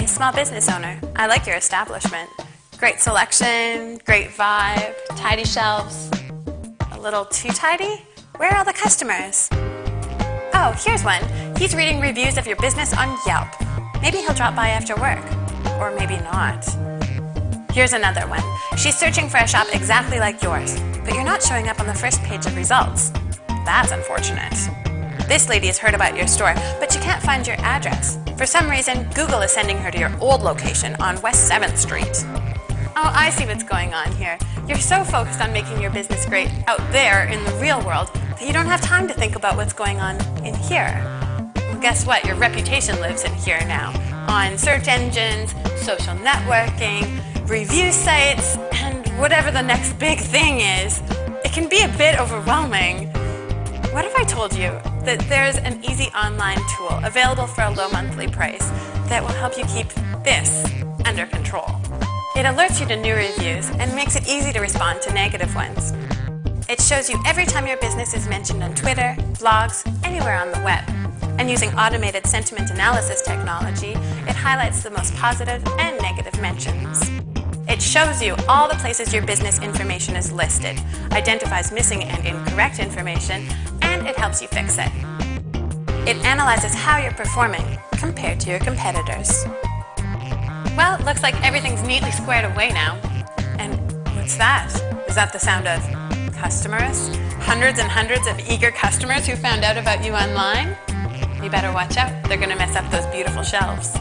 small business owner. I like your establishment. Great selection, great vibe, tidy shelves. A little too tidy? Where are all the customers? Oh, here's one. He's reading reviews of your business on Yelp. Maybe he'll drop by after work. Or maybe not. Here's another one. She's searching for a shop exactly like yours, but you're not showing up on the first page of results. That's unfortunate. This lady has heard about your store, but she can't find your address. For some reason, Google is sending her to your old location on West 7th Street. Oh, I see what's going on here. You're so focused on making your business great out there in the real world that you don't have time to think about what's going on in here. Well, guess what? Your reputation lives in here now. On search engines, social networking, review sites, and whatever the next big thing is. It can be a bit overwhelming. What if I told you that there's an easy online tool available for a low monthly price that will help you keep this under control? It alerts you to new reviews and makes it easy to respond to negative ones. It shows you every time your business is mentioned on Twitter, blogs, anywhere on the web. And using automated sentiment analysis technology, it highlights the most positive and negative mentions. It shows you all the places your business information is listed, identifies missing and incorrect information, and it helps you fix it. It analyzes how you're performing compared to your competitors. Well, it looks like everything's neatly squared away now. And what's that? Is that the sound of customers? Hundreds and hundreds of eager customers who found out about you online? You better watch out. They're going to mess up those beautiful shelves.